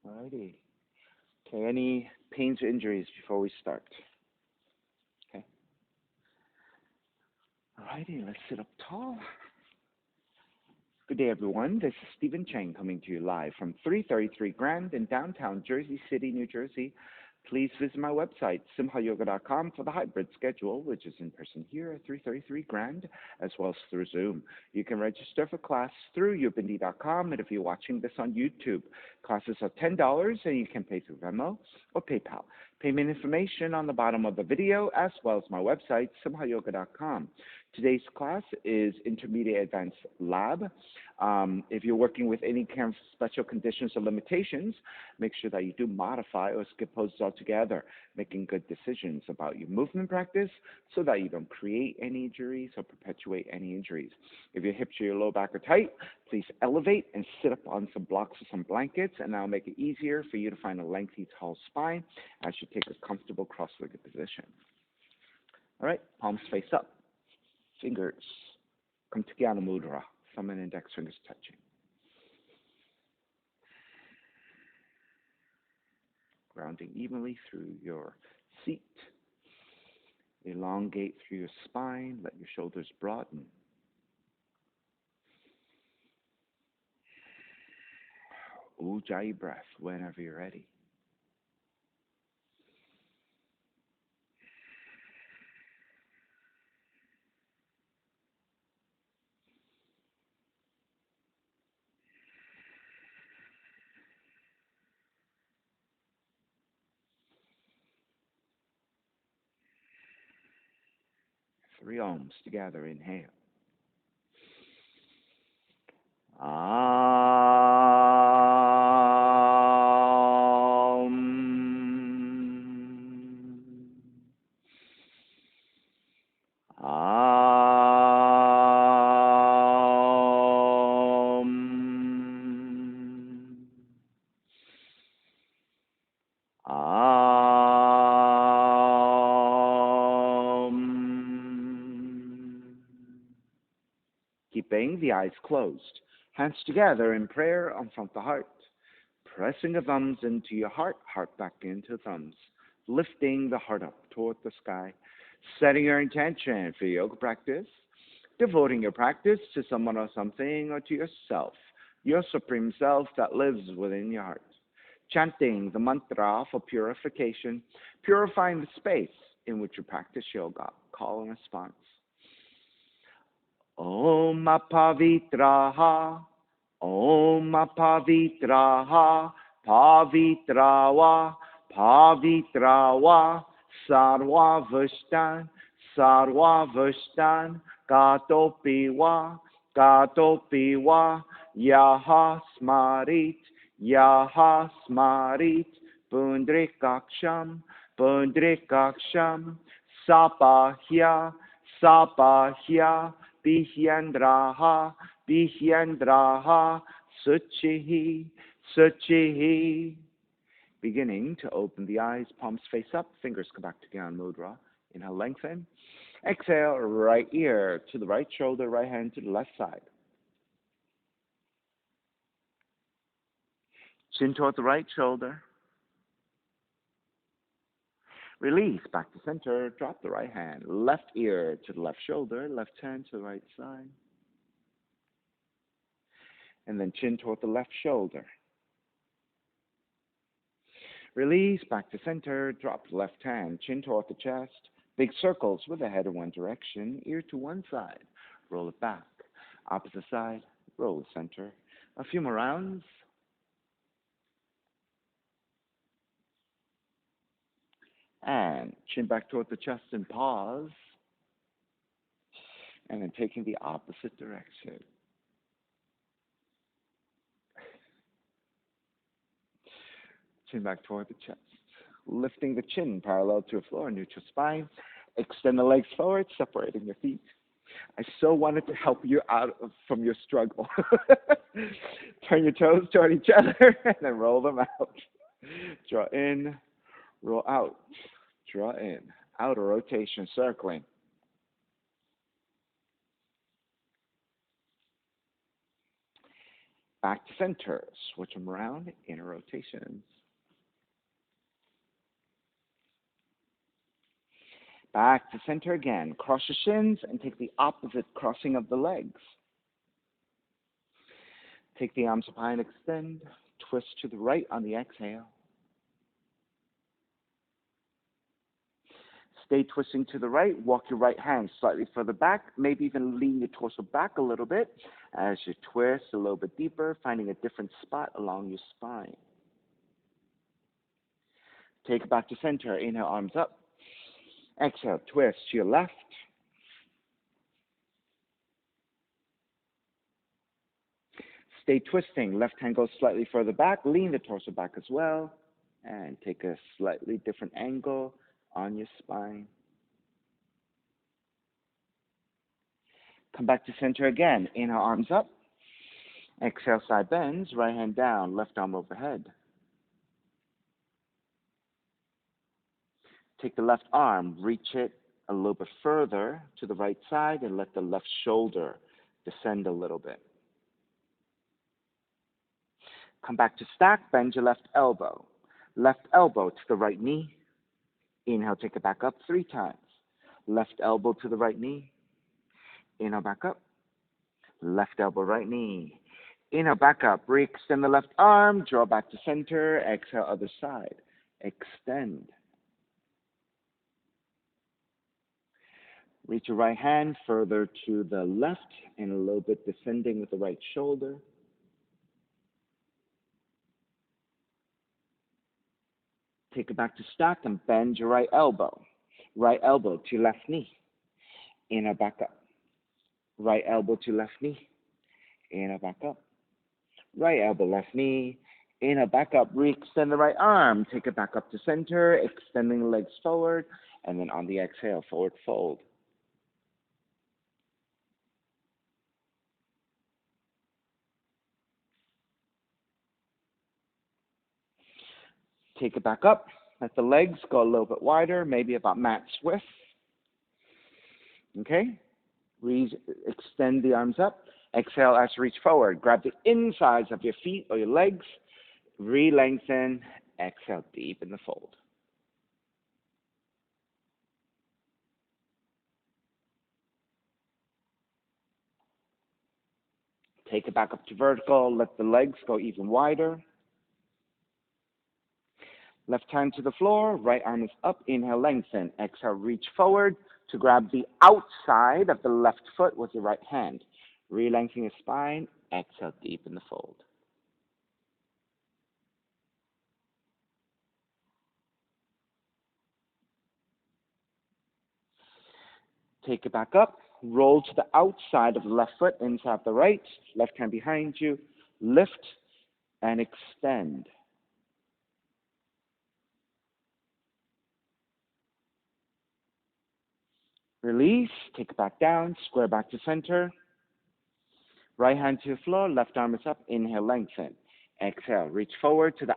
Alrighty. Okay, any pains or injuries before we start? Okay. Alrighty, let's sit up tall. Good day, everyone. This is Stephen Chang coming to you live from 333 Grand in downtown Jersey City, New Jersey. Please visit my website, simhayoga.com, for the hybrid schedule, which is in person here at 333 Grand, as well as through Zoom. You can register for class through ubindi.com, and if you're watching this on YouTube, classes are $10, and you can pay through Venmo or PayPal. Payment information on the bottom of the video, as well as my website, simhayoga.com. Today's class is Intermediate Advanced Lab. If you're working with any kind of special conditions or limitations, make sure that you do modify or skip poses altogether, making good decisions about your movement practice so that you don't create any injuries or perpetuate any injuries. If your hips or your low back are tight, please elevate and sit up on some blocks or some blankets, and that'll make it easier for you to find a lengthy, tall spine as you take a comfortable cross-legged position. All right, palms face up. Fingers come together, mudra, thumb and index fingers touching. Grounding evenly through your seat. Elongate through your spine, let your shoulders broaden. Ujjayi breath whenever you're ready. Three ohms together, inhale. Keeping the eyes closed. Hands together in prayer in front of the heart. Pressing the thumbs into your heart, heart back into thumbs. Lifting the heart up toward the sky. Setting your intention for yoga practice. Devoting your practice to someone or something or to yourself, your supreme self that lives within your heart. Chanting the mantra for purification, purifying the space in which you practice yoga. Call and response. Om Pavitraha, Om Pavitraha, Pavitrawa, Pavitrawa, Sarvavashtan, Sarvavashtan, Gatopiwa, Gatopiwa, Yaha Smarit, Yaha Smarit, Pundrikaksham, Pundrikaksham, Sapahya, Sapahya, Bihyandraha, Bihyandraha, Suchihi, Suchihi. Beginning to open the eyes, palms face up, fingers come back together in mudra. Inhale, lengthen. Exhale, right ear to the right shoulder, right hand to the left side. Chin toward the right shoulder. Release, back to center, drop the right hand. Left ear to the left shoulder, left hand to the right side. And then chin toward the left shoulder. Release, back to center, drop the left hand, chin toward the chest. Big circles with the head in one direction, ear to one side. Roll it back. Opposite side, roll the center. A few more rounds. And chin back toward the chest and pause. And then taking the opposite direction. Chin back toward the chest. Lifting the chin parallel to the floor, neutral spine. Extend the legs forward, separating your feet. I so wanted to help you out from your struggle. Turn your toes toward each other and then roll them out. Draw in, roll out. Draw in. Outer rotation, circling. back to center. Switch them around, inner rotations. Back to center again. Cross your shins and take the opposite crossing of the legs. Take the arms up high and extend. Twist to the right on the exhale. Stay twisting to the right. Walk your right hand slightly further back. Maybe even lean your torso back a little bit as you twist a little bit deeper, finding a different spot along your spine. Take it back to center. Inhale, arms up. Exhale, twist to your left. Stay twisting. Left hand goes slightly further back. Lean the torso back as well. And take a slightly different angle on your spine. Come back to center again. Inhale, arms up. Exhale, side bends. Right hand down. Left arm overhead. Take the left arm. Reach it a little bit further to the right side and let the left shoulder descend a little bit. Come back to stack. Bend your left elbow. Left elbow to the right knee. Inhale, take it back up 3 times. Left elbow to the right knee. Inhale, back up. Left elbow, right knee. Inhale, back up. Re-extend the left arm. Draw back to center. Exhale, other side. Extend. Reach your right hand further to the left and a little bit descending with the right shoulder. Take it back to stack and bend your right elbow. Right elbow to left knee. Inhale, back up. Right elbow to left knee. Inhale, back up. Right elbow, left knee. Inhale, back up. Re-extend the right arm. Take it back up to center, extending the legs forward. And then on the exhale, forward fold. Take it back up. Let the legs go a little bit wider, maybe about match width. Okay? Extend the arms up. Exhale as you reach forward. Grab the insides of your feet or your legs. Re-lengthen. Exhale, deepen the fold. Take it back up to vertical. Let the legs go even wider. Left hand to the floor. Right arm is up. Inhale, lengthen. Exhale, reach forward to grab the outside of the left foot with your right hand. Re-lengthening your spine. Exhale, deepen the fold. Take it back up. Roll to the outside of the left foot, inside the right. Left hand behind you. Lift and extend. Release. Take it back down. Square back to center. Right hand to the floor. Left arm is up. Inhale, lengthen. Exhale. Reach forward to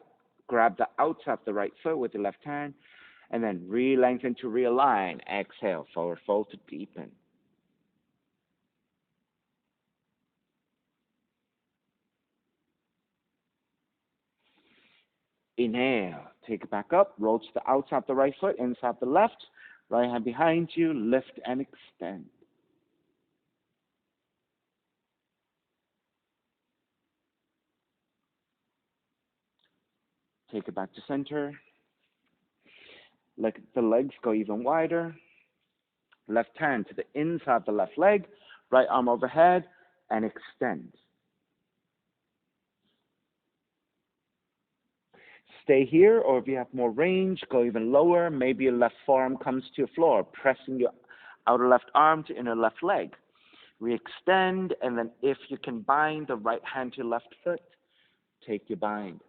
grab the outside of the right foot with the left hand. And then re-lengthen to realign. Exhale. Forward fold to deepen. Inhale. Take it back up. Roll to the outside of the right foot, inside the left. Right hand behind you. Lift and extend. Take it back to center. Let the legs go even wider. Left hand to the inside of the left leg. Right arm overhead and extend. Stay here, or if you have more range, go even lower. Maybe your left forearm comes to your floor, pressing your outer left arm to inner left leg. Re-extend, and then if you can bind the right hand to your left foot, take your bind.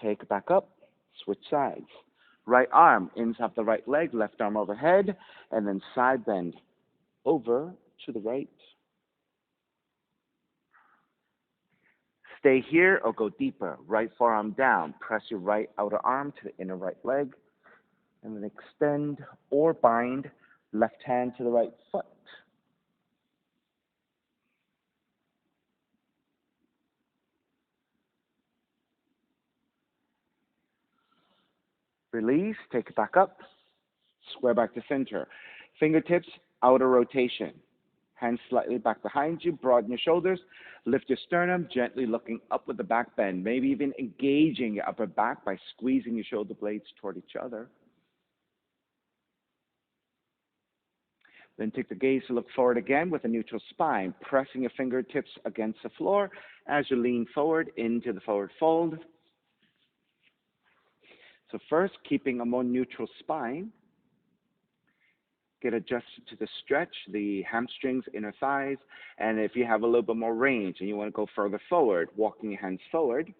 Take it back up, switch sides. Right arm inside the right leg, left arm overhead, and then side bend over to the right. Stay here or go deeper. Right forearm down. Press your right outer arm to the inner right leg. And then extend or bind Left hand to the right foot. Release, take it back up. Square back to center. Fingertips, outer rotation. Hands slightly back behind you, broaden your shoulders, lift your sternum, gently looking up with the back bend, maybe even engaging your upper back by squeezing your shoulder blades toward each other. Then take the gaze to look forward again with a neutral spine, pressing your fingertips against the floor as you lean forward into the forward fold. So first, keeping a more neutral spine, get adjusted to the stretch, the hamstrings, inner thighs, and if you have a little bit more range and you want to go further forward, walking your hands forward,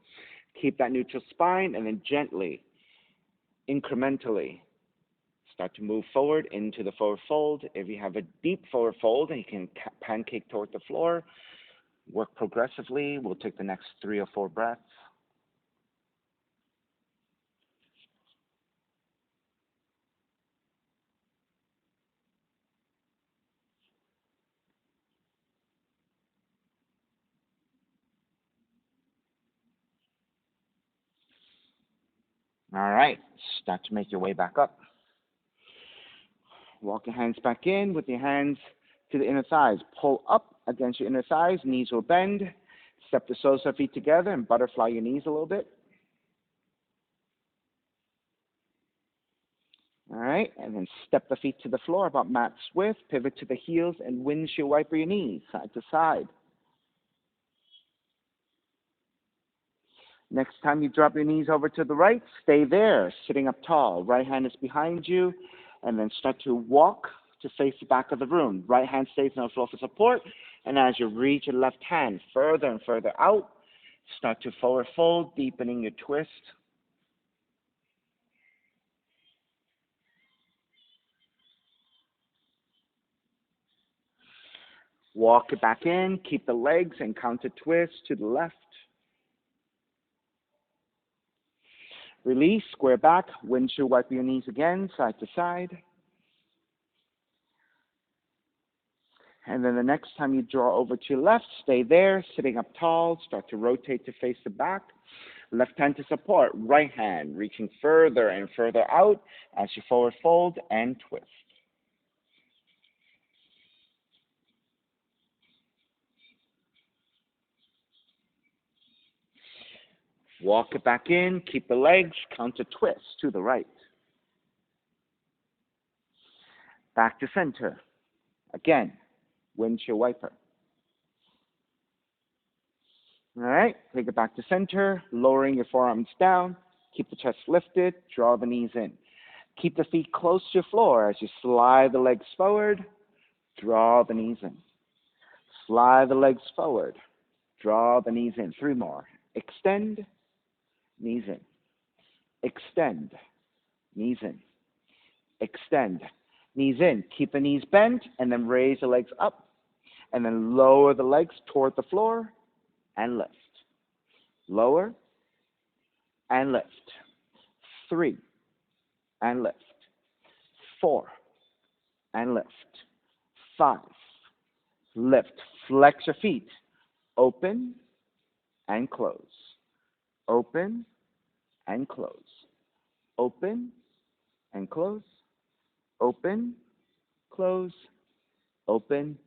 keep that neutral spine and then gently, incrementally, start to move forward into the forward fold. If you have a deep forward fold and you can pancake toward the floor, work progressively. We'll take the next 3 or 4 breaths. All right, start to make your way back up. Walk your hands back in with your hands to the inner thighs. Pull up against your inner thighs, knees will bend. Step the soles of feet together and butterfly your knees a little bit. All right, and then step the feet to the floor about mat's width. Pivot to the heels and windshield wiper your knees side to side. Next time you drop your knees over to the right, stay there, sitting up tall. Right hand is behind you, and then start to walk to face the back of the room. Right hand stays on the floor for support, and as you reach your left hand further and further out, start to forward fold, deepening your twist. Walk it back in, keep the legs and counter twist to the left. Release, square back, windshield wipe your knees again, side to side. And then the next time you draw over to your left, stay there, sitting up tall, start to rotate to face the back. Left hand to support, right hand reaching further and further out as you forward fold and twist. Walk it back in, keep the legs, counter twist to the right. Back to center. Again, windshield wiper. All right, take it back to center, lowering your forearms down. Keep the chest lifted, draw the knees in. Keep the feet close to your floor as you slide the legs forward, draw the knees in. Slide the legs forward, draw the knees in. 3 more. Extend, knees in. Extend, knees in. Extend, knees in. Keep the knees bent and then raise the legs up and then lower the legs toward the floor and lift. Lower and lift. 3 and lift. 4 and lift. 5. Lift. Flex your feet. Open and close. Open and close. Open and close. Open, close, open,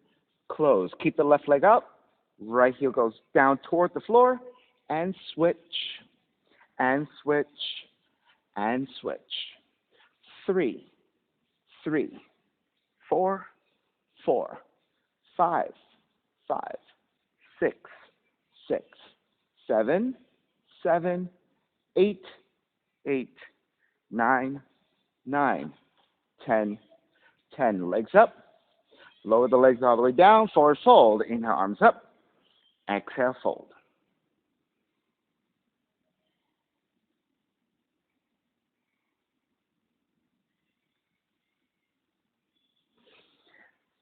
close. Keep the left leg up. Right heel goes down toward the floor. And switch, and switch, and switch. 3, 3, 4, 4, 5, 5, 6, 6, 7, 7, 8, 8, 9, 9, 10, 10. Legs up. Lower the legs all the way down. Forward fold. Inhale, arms up. Exhale, fold.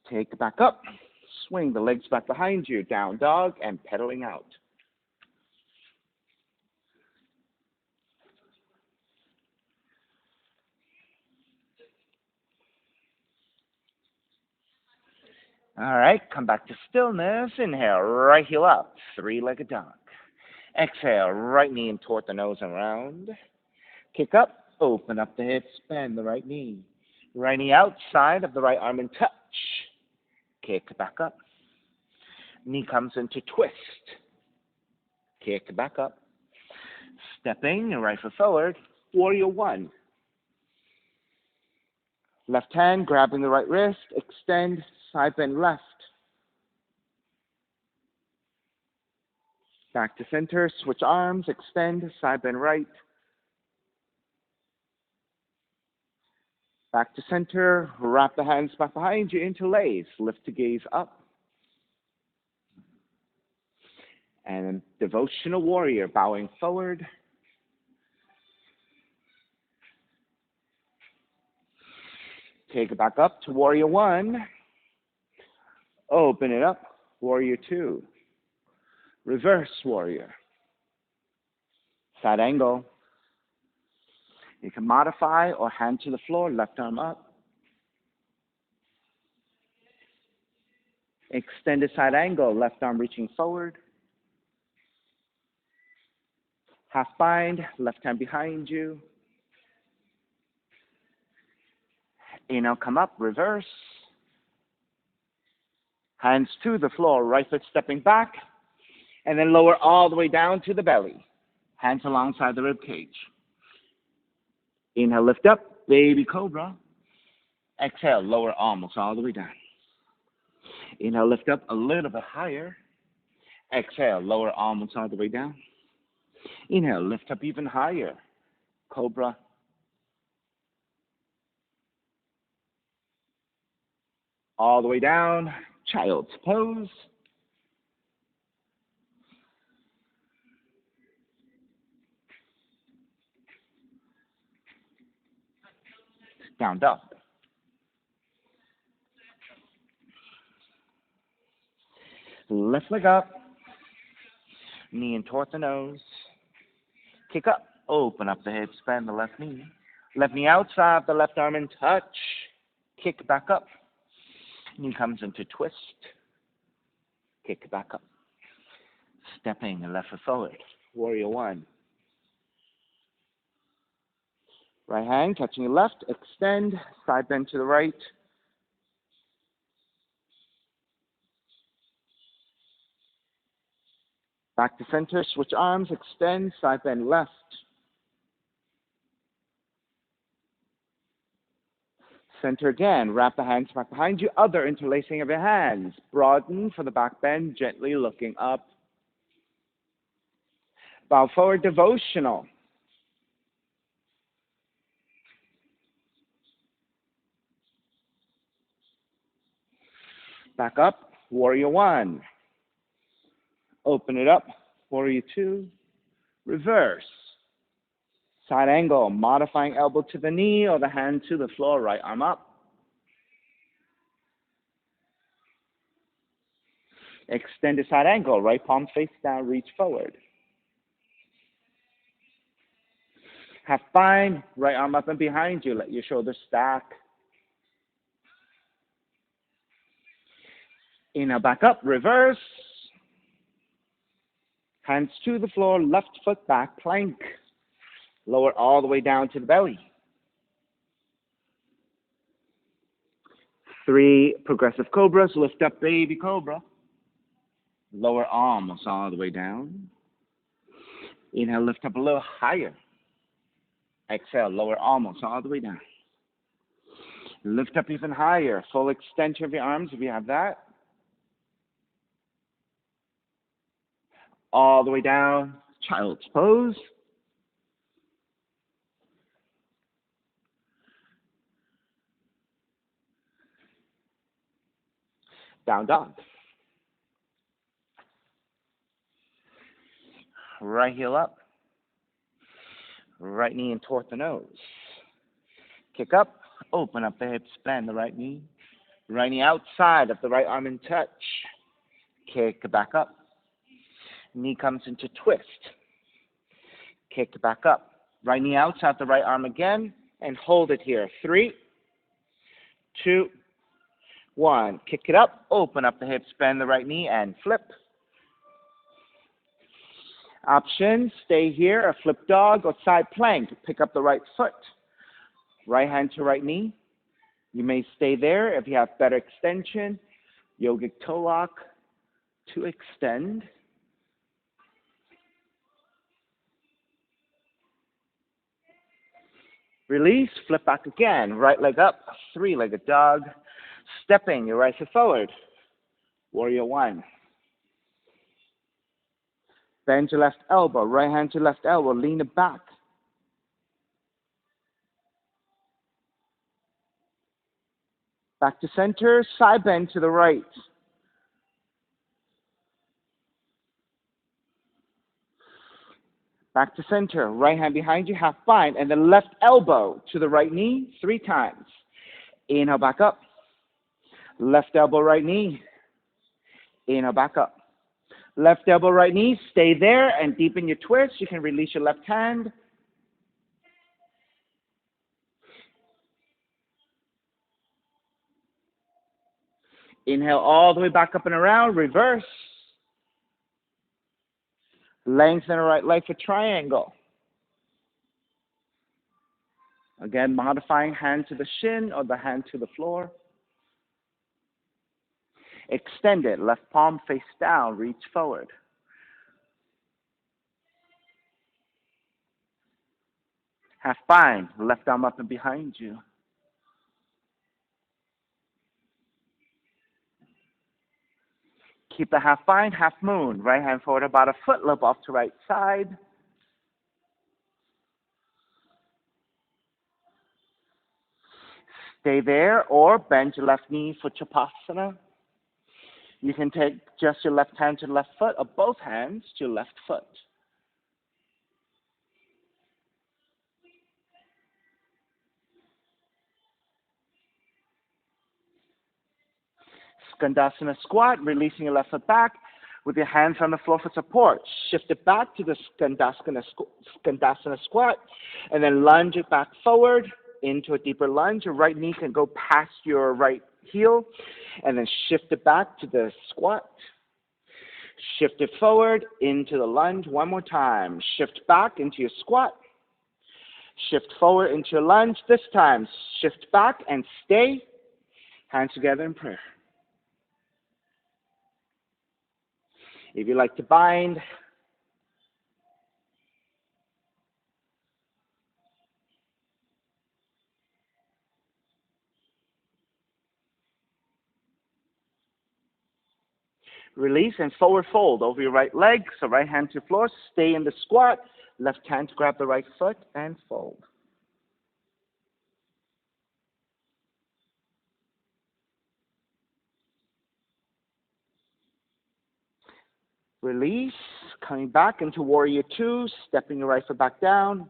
Take it back up. Swing the legs back behind you. Down dog and pedaling out. All right, come back to stillness. Inhale, right heel up, three-legged dog. Exhale, right knee in toward the nose and round. Kick up, open up the hips, bend the right knee. Right knee outside of the right arm and touch. Kick back up. Knee comes into twist. Kick back up. Stepping, right foot forward, warrior one. Left hand grabbing the right wrist, extend, side bend left. Back to center, switch arms, extend, side bend right. Back to center, wrap the hands back behind you, interlace, lift the gaze up. And devotional warrior, bowing forward. Take it back up to warrior one. Open it up, warrior two. Reverse warrior. Side angle. You can modify or hand to the floor, left arm up. Extended side angle, left arm reaching forward. Half bind, left hand behind you. Inhale, come up, reverse. Hands to the floor, right foot stepping back. And then lower all the way down to the belly. Hands alongside the rib cage. Inhale, lift up, baby cobra. Exhale, lower almost all the way down. Inhale, lift up a little bit higher. Exhale, lower almost all the way down. Inhale, lift up even higher. Cobra. All the way down. Child's pose. Down dog. Left leg up. Knee in toward the nose. Kick up. Open up the hips. Bend the left knee. Left knee outside the left arm and touch. Kick back up. Knee comes into twist. Kick back up. Stepping and left foot forward. Warrior one. Right hand touching the left. Extend. Side bend to the right. Back to center. Switch arms. Extend. Side bend left. Center again. Wrap the hands back behind you. Other interlacing of your hands. Broaden for the back bend. Gently looking up. Bow forward. Devotional. Back up. Warrior one. Open it up. Warrior two. Reverse. Side angle. Modifying elbow to the knee or the hand to the floor. Right arm up. Extended side angle. Right palm face down. Reach forward. Half bind. Right arm up and behind you. Let your shoulders stack. Inhale, back up. Reverse. Hands to the floor. Left foot back. Plank. Lower all the way down to the belly. 3 progressive cobras. Lift up, baby cobra. Lower arms all the way down. Inhale, lift up a little higher. Exhale, lower almost all the way down. Lift up even higher. Full extension of your arms if you have that. All the way down. Child's pose. Down dog. Right heel up. Right knee in toward the nose. Kick up. Open up the hips. Bend the right knee. Right knee outside of the right arm and touch. Kick back up. Knee comes into twist. Kick back up. Right knee outside the right arm again. And hold it here. 3, 2, 1. Kick it up, open up the hips, bend the right knee, and flip. Option, stay here, a flip dog or side plank. Pick up the right foot. Right hand to right knee. You may stay there if you have better extension. Yogic toe lock to extend. Release, flip back again. Right leg up, three-legged dog. Stepping your right foot forward. Warrior 1. Bend your left elbow, right hand to left elbow, lean it back. Back to center, side bend to the right. Back to center, right hand behind you, half bind, and then left elbow to the right knee 3 times. Inhale, back up. Left elbow, right knee. Inhale, back up. Left elbow, right knee. Stay there and deepen your twist. You can release your left hand. Inhale all the way back up and around. Reverse. Lengthen the right leg for triangle. Again, modifying hand to the shin or the hand to the floor. Extend it. Left palm face down. Reach forward. Half bind. Left arm up and behind you. Keep the half bind, half moon. Right hand forward about a foot, lobe off to right side. Stay there or bend your left knee for Chatuskonasana. You can take just your left hand to the left foot or both hands to your left foot. Skandasana squat, releasing your left foot back with your hands on the floor for support. Shift it back to the Skandasana squat, and then lunge it back forward into a deeper lunge. Your right knee can go past your right heel, and then shift it back to the squat. Shift it forward into the lunge one more time. Shift back into your squat. Shift forward into your lunge. This time, shift back and stay. Hands together in prayer. If you like to bind, release and forward fold over your right leg. So right hand to the floor, stay in the squat. Left hand to grab the right foot and fold. Release, coming back into Warrior 2, stepping your right foot back down,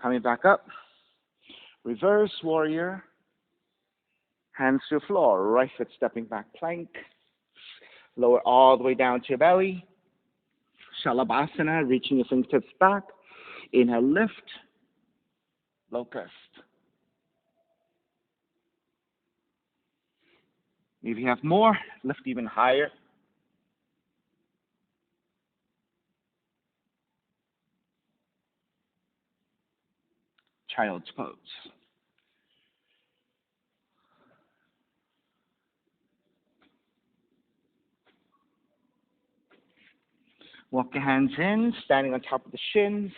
coming back up. Reverse Warrior, hands to the floor, right foot stepping back, plank. Lower all the way down to your belly. Shalabhasana, reaching your fingertips back. Inhale, lift, locust. If you have more, lift even higher. Child's pose. Walk your hands in, standing on top of the shins.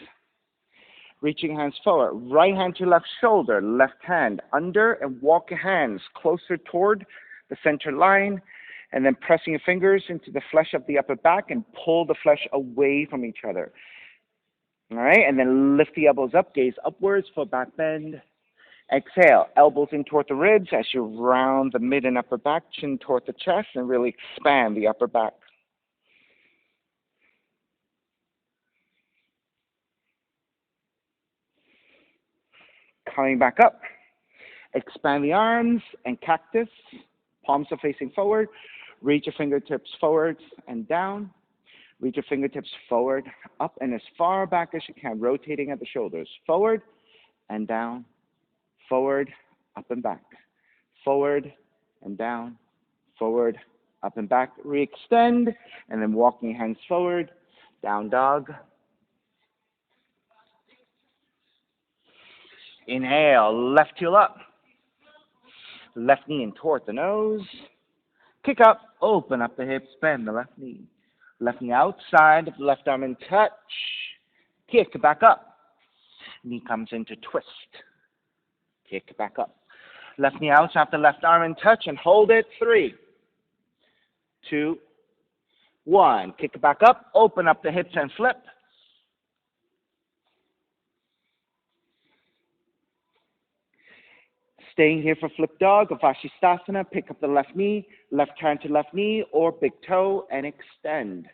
Reaching hands forward. Right hand to left shoulder, left hand under, and walk your hands closer toward the center line, and then pressing your fingers into the flesh of the upper back and pull the flesh away from each other. All right, and then lift the elbows up, gaze upwards for back bend. Exhale, elbows in toward the ribs as you round the mid and upper back, chin toward the chest, and really expand the upper back. Coming back up, expand the arms and cactus, palms are facing forward. Reach your fingertips forward and down. Reach your fingertips forward, up, and as far back as you can, rotating at the shoulders. Forward and down, forward, up and back. Forward, and down, forward, up and back, re-extend, and then walking hands forward, down dog. Inhale, left heel up, left knee in toward the nose. Kick up, open up the hips, bend the left knee. Left knee outside, left arm in touch. Kick back up. Knee comes into twist. Kick back up. Left knee out, wrap the left arm in touch and hold it. 3, 2, 1. Kick it back up, open up the hips and flip. Staying here for flip dog or Vashisthasana, pick up the left knee, left turn to left knee or big toe and extend.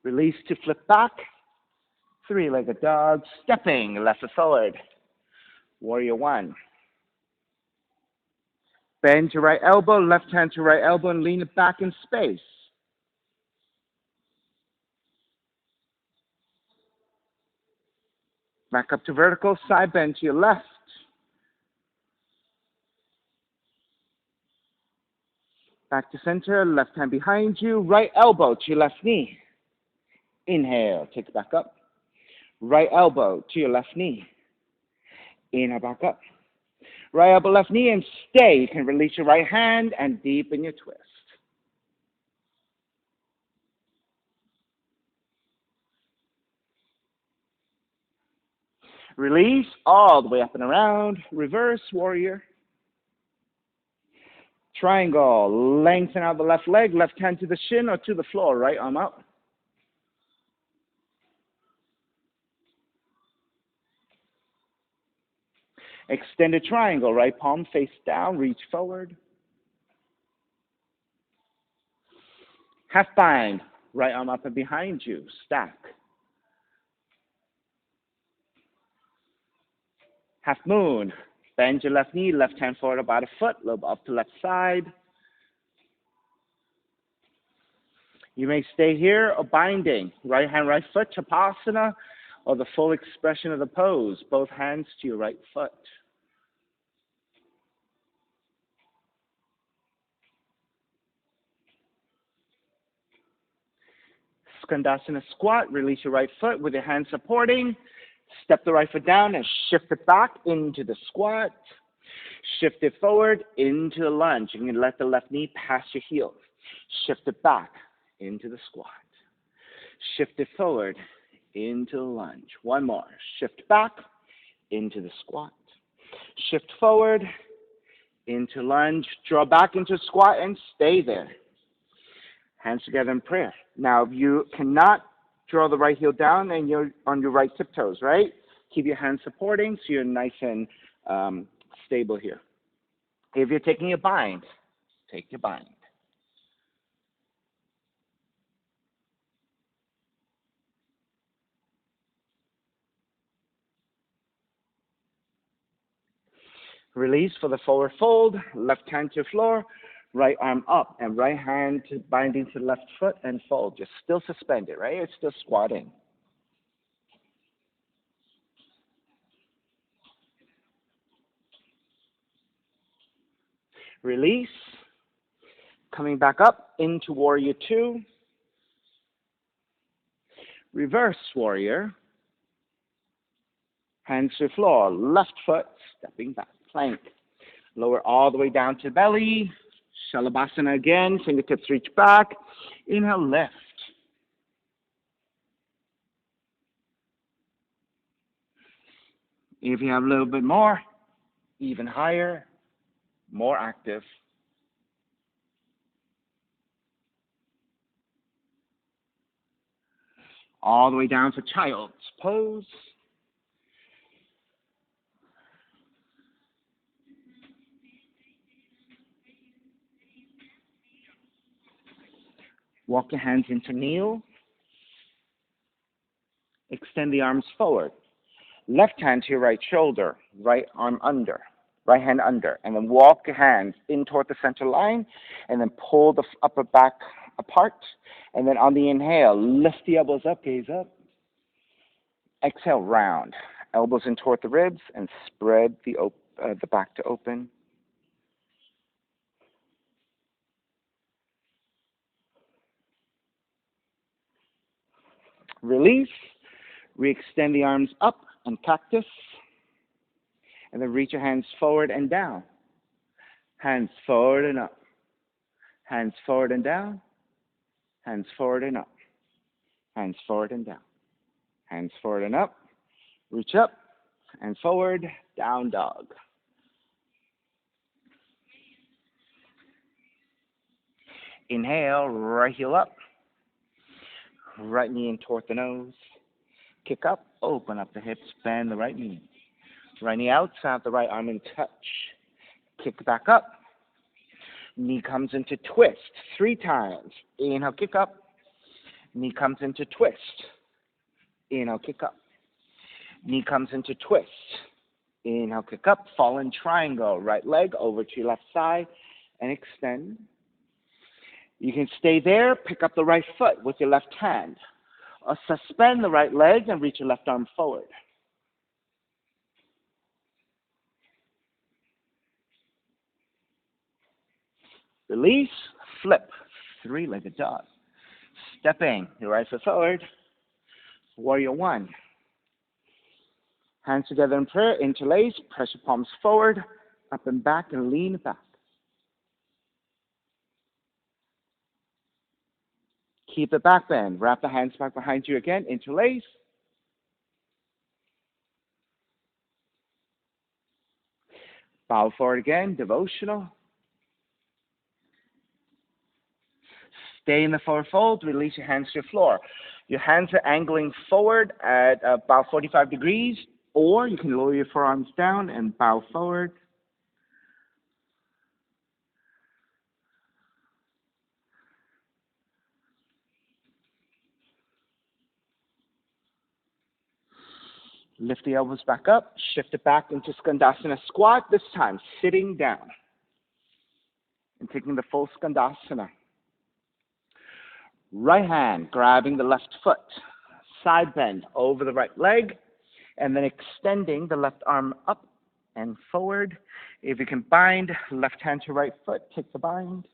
Release to flip back. 3-legged dog, stepping left foot forward. Warrior 1. Bend your right elbow, left hand to right elbow, and lean it back in space. Back up to vertical, side bend to your left. Back to center, left hand behind you, right elbow to your left knee. Inhale, take it back up. Right elbow to your left knee. Inhale, back up. Right elbow, left knee, and stay. You can release your right hand and deepen your twist. Release all the way up and around. Reverse warrior. Triangle. Lengthen out the left leg, left hand to the shin or to the floor, right arm up. Extended triangle, right palm face down, reach forward. Half bind, right arm up and behind you, stack. Half moon, bend your left knee, left hand forward about a foot, lobe up to left side. You may stay here or binding, right hand, right foot, Chatuskonasana, or the full expression of the pose, both hands to your right foot. Skandasana squat, release your right foot with your hand supporting. Step the right foot down and shift it back into the squat. Shift it forward into the lunge. You can let the left knee pass your heels. Shift it back into the squat. Shift it forward into the lunge. One more. Shift back into the squat. Shift forward into lunge. Draw back into squat and stay there. Hands together in prayer. Now, if you cannot draw the right heel down and you're on your right tiptoes, right? Keep your hands supporting so you're nice and stable here. If you're taking a bind, take your bind. Release for the forward fold, left hand to floor, right arm up, and right hand to binding to the left foot and fold. Just still suspended, right? It's still squatting. Release. Coming back up into warrior 2. Reverse warrior. Hands to floor, left foot, stepping back, plank. Lower all the way down to belly. Shalabhasana again, fingertips reach back. Inhale, lift. If you have a little bit more, even higher, more active. All the way down for child's pose. Walk your hands into kneel. Extend the arms forward. Left hand to your right shoulder, right arm under, right hand under. And then walk your hands in toward the center line and then pull the upper back apart. And then on the inhale, lift the elbows up, gaze up. Exhale, round. Elbows in toward the ribs and spread the back to open. Release. Re-extend the arms up and cactus. And then reach your hands forward and down. Hands forward and up. Hands forward and down. Hands forward and up. Hands forward and down. Hands forward and up. Reach up and forward. Down dog. Inhale, right heel up. Right knee in toward the nose. Kick up, open up the hips, bend the right knee. Right knee outside the right arm in touch. Kick back up. Knee comes into twist 3 times. Inhale, kick up. Knee comes into twist. Inhale, kick up. Knee comes into twist. Inhale, kick up. Fallen triangle. Right leg over to your left side and extend. You can stay there. Pick up the right foot with your left hand. Or suspend the right leg and reach your left arm forward. Release, flip, 3-legged dog. Stepping your right foot forward. Warrior 1. Hands together in prayer, interlace, press your palms forward, up and back, and lean back. Keep the back bend. Wrap the hands back behind you again, interlace. Bow forward again, devotional. Stay in the forward fold, release your hands to the floor. Your hands are angling forward at about 45 degrees, or you can lower your forearms down and bow forward. Lift the elbows back up, shift it back into Skandasana squat, this time sitting down and taking the full Skandasana. Right hand grabbing the left foot, side bend over the right leg, and then extending the left arm up and forward. If you can bind left hand to right foot, take the bind.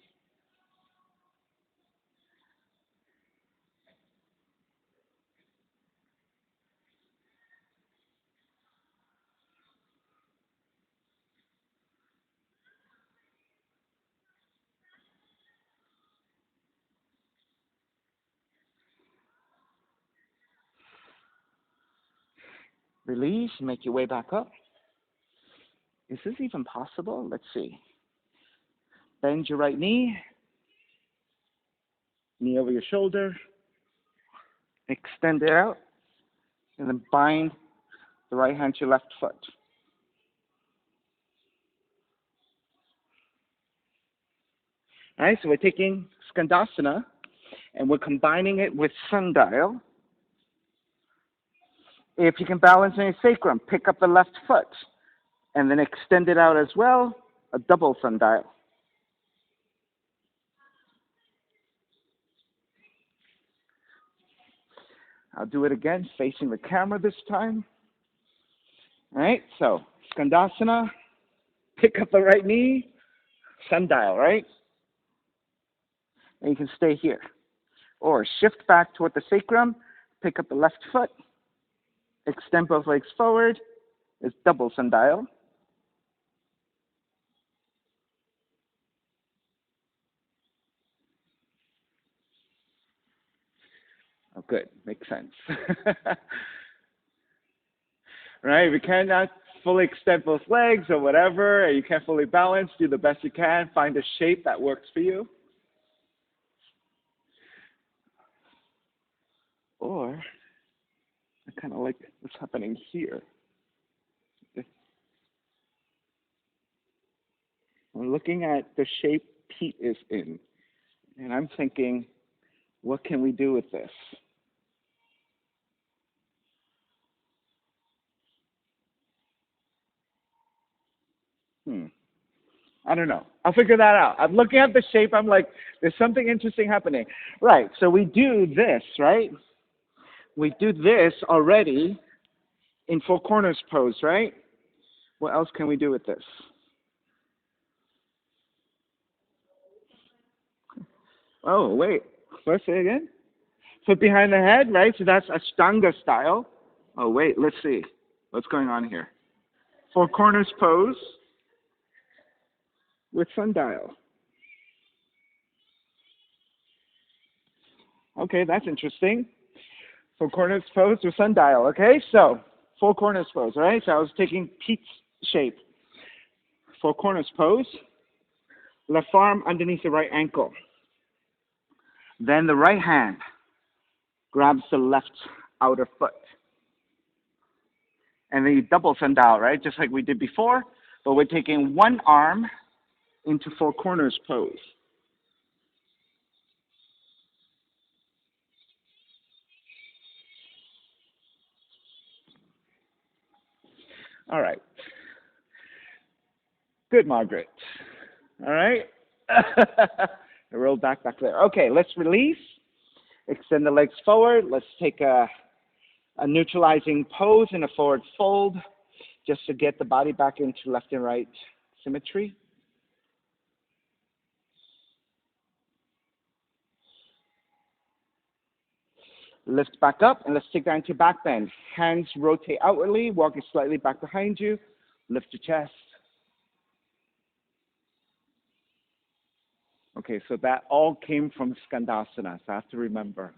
Release, make your way back up. Is this even possible? Let's see. Bend your right knee, knee over your shoulder, extend it out, and then bind the right hand to your left foot. All right, so we're taking Skandasana, and we're combining it with sundial. If you can balance on your sacrum, pick up the left foot, and then extend it out as well, a double sundial. I'll do it again, facing the camera this time. All right, so Skandasana, pick up the right knee, sundial, right? And you can stay here. Or shift back toward the sacrum, pick up the left foot, extend both legs forward, is double sundial. Oh, good, makes sense. Right, if you cannot fully extend both legs or whatever, and you can't fully balance, do the best you can, find a shape that works for you. Or, I kind of like what's happening here. I'm looking at the shape Pete is in, and I'm thinking, what can we do with this? I don't know. I'll figure that out. I'm looking at the shape. I'm like, there's something interesting happening. Right, so we do this, right? We do this already in four corners pose, right? What else can we do with this? Oh, wait. Let's say again. Foot behind the head, right? So that's Ashtanga style. Oh, wait. Let's see. What's going on here? Four corners pose with sundial. Okay, that's interesting. Four corners pose with sundial. Okay, so four corners pose, right? So I was taking Pete's shape. Four corners pose. Left arm underneath the right ankle. Then the right hand grabs the left outer foot. And then you double sundial, right? Just like we did before, but we're taking one arm into four corners pose. All right. Good, Margaret. All right. Roll back there. Okay, let's release. Extend the legs forward. Let's take a neutralizing pose in a forward fold just to get the body back into left and right symmetry. Lift back up and let's take that into back bend. Hands rotate outwardly, walking slightly back behind you. Lift your chest. Okay, so that all came from Skandasana, so I have to remember.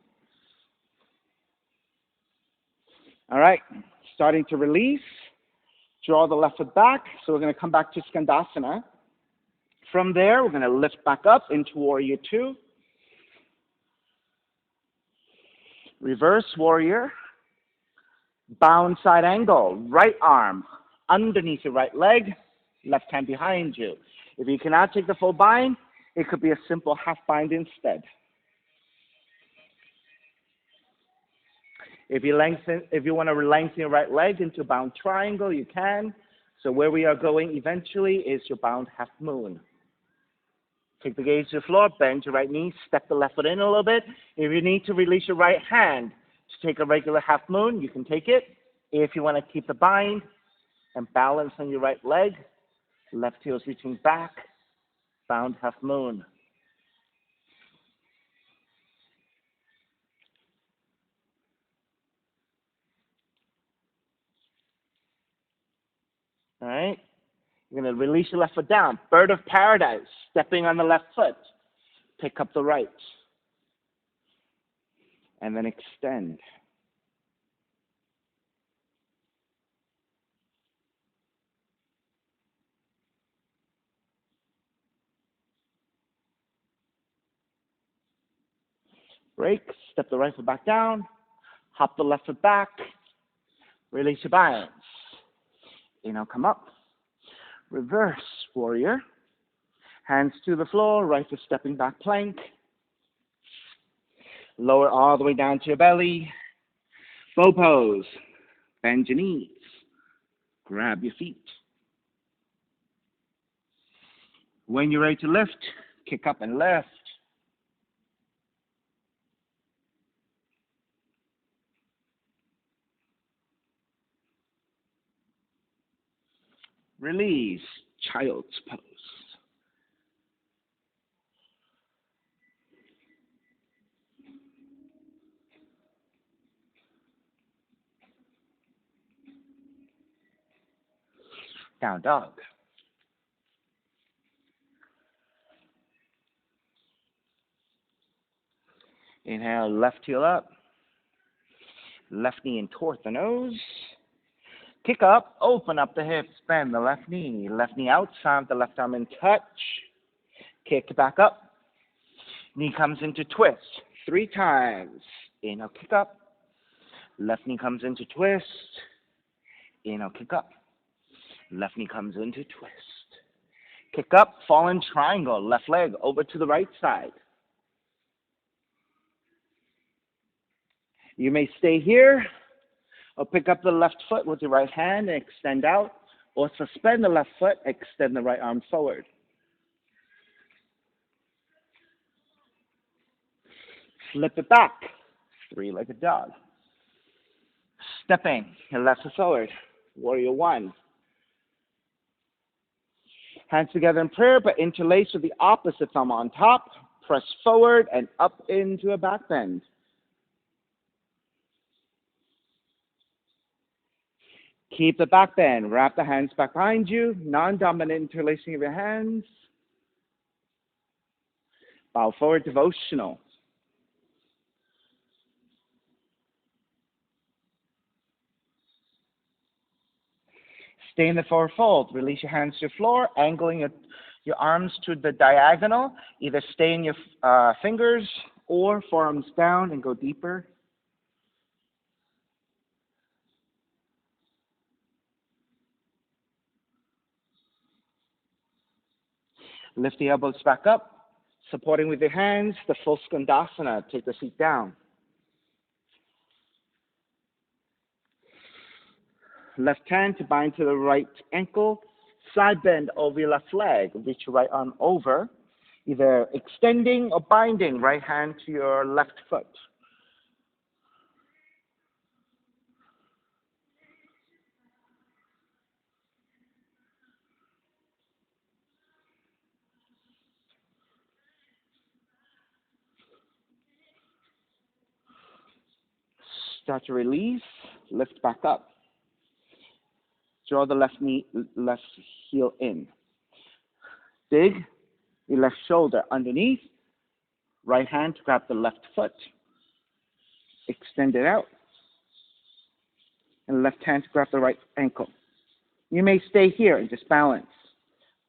All right, starting to release. Draw the left foot back. So we're going to come back to Skandasana. From there, we're going to lift back up into Warrior Two. Reverse Warrior. Bound side angle. Right arm underneath your right leg. Left hand behind you. If you cannot take the full bind, it could be a simple half bind instead. If you want to lengthen your right leg into bound triangle, you can. So where we are going eventually is your bound half moon. Take the gaze to the floor, bend your right knee, step the left foot in a little bit. If you need to release your right hand to take a regular half moon, you can take it. If you want to keep the bind and balance on your right leg, left heel's reaching back, bound half moon. All right? You're going to release your left foot down. Bird of paradise, stepping on the left foot. Pick up the right. And then extend. Break, step the right foot back down. Hop the left foot back. Release your balance. Inhale, come up. Reverse warrior. Hands to the floor, right foot stepping back plank. Lower all the way down to your belly. Bow pose. Bend your knees. Grab your feet. When you're ready to lift, kick up and lift. Release, child's pose. Down dog. Inhale, left heel up. Left knee in toward the nose. Kick up, open up the hips, bend the left knee outside, the left arm in touch. Kick back up. Knee comes into twist 3 times. Inhale, kick up. Left knee comes into twist. Inhale, kick up. Left knee comes into twist. Kick up, fallen triangle, left leg over to the right side. You may stay here, or pick up the left foot with your right hand and extend out, or suspend the left foot, extend the right arm forward. Flip it back, 3-legged dog. Stepping your left foot forward. Warrior one. Hands together in prayer, but interlace with the opposite thumb on top. Press forward and up into a back bend. Keep the back bend. Wrap the hands back behind you. Non-dominant interlacing of your hands. Bow forward, devotional. Stay in the forward fold. Release your hands to the floor, angling your arms to the diagonal. Either stay in your fingers or forearms down and go deeper. Lift the elbows back up, supporting with your hands, the full Skandasana. Take the seat down. Left hand to bind to the right ankle. Side bend over your left leg. Reach your right arm over, either extending or binding right hand to your left foot. Start to release, lift back up. Draw the left heel in. Dig your left shoulder underneath. Right hand to grab the left foot. Extend it out. And left hand to grab the right ankle. You may stay here and just balance.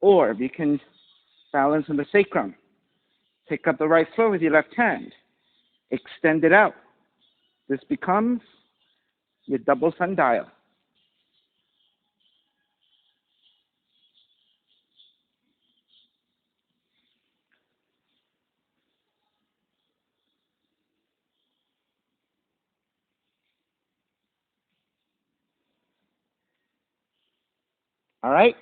Or you can balance in the sacrum. Pick up the right foot with your left hand. Extend it out. This becomes your double sundial. All right?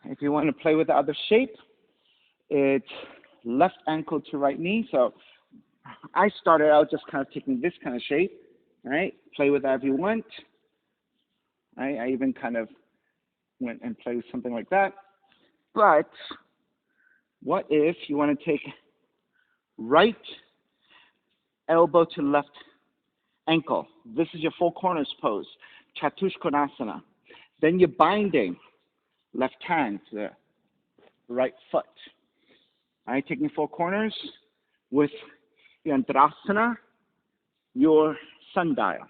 If you want to play with the other shape, it's left ankle to right knee. So I started out just kind of taking this kind of shape. All right? Play with that if you want. Right? I even kind of went and played with something like that. But what if you want to take right elbow to left ankle? This is your four corners pose, Chatuskonasana. Then you're binding left hand to the right foot. All right, taking four corners with your Andrasana, your sundial.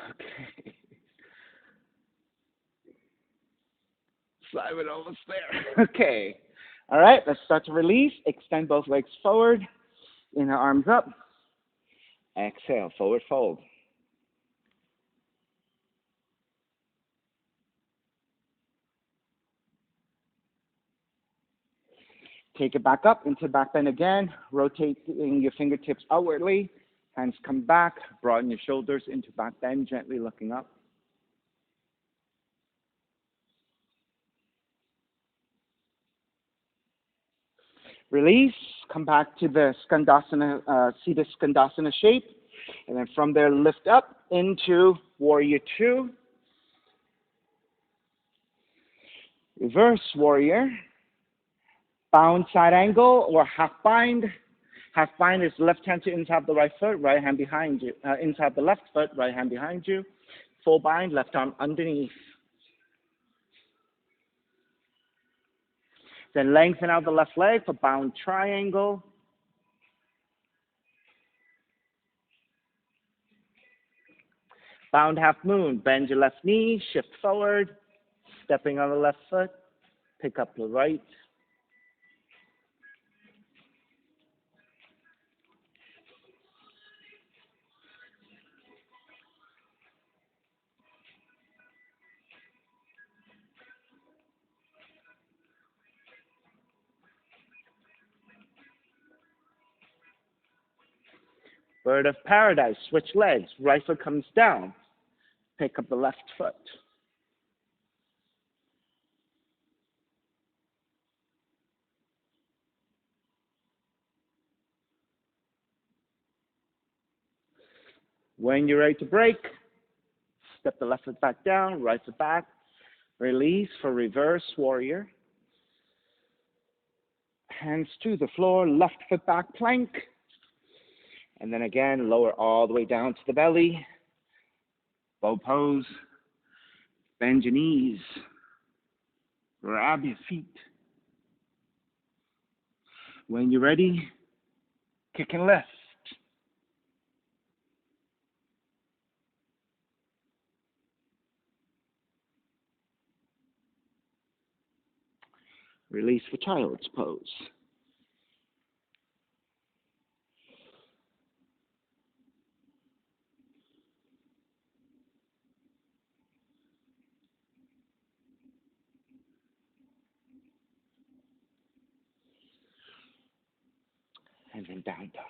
Okay. Simon almost there. Okay. All right, let's start to release. Extend both legs forward. Inhale, arms up. Exhale, forward fold. Take it back up into back bend again, rotating your fingertips outwardly. Hands come back, broaden your shoulders into back bend, gently looking up. Release, come back to the Skandasana, seated Skandasana shape. And then from there, lift up into Warrior Two. Reverse Warrior. Bound side angle or half bind. Half bind is left hand to inside the right foot, right hand behind you. Inside the left foot, right hand behind you. Full bind, left arm underneath. Then lengthen out the left leg for bound triangle. Bound half moon, bend your left knee, shift forward, stepping on the left foot, pick up the right. Bird of paradise, switch legs. Right foot comes down. Pick up the left foot. When you're ready to break, step the left foot back down, right foot back. Release for reverse warrior. Hands to the floor, left foot back plank. And then again, lower all the way down to the belly. Bow pose. Bend your knees. Grab your feet. When you're ready, kick and lift. Release for child's pose. And then down dog.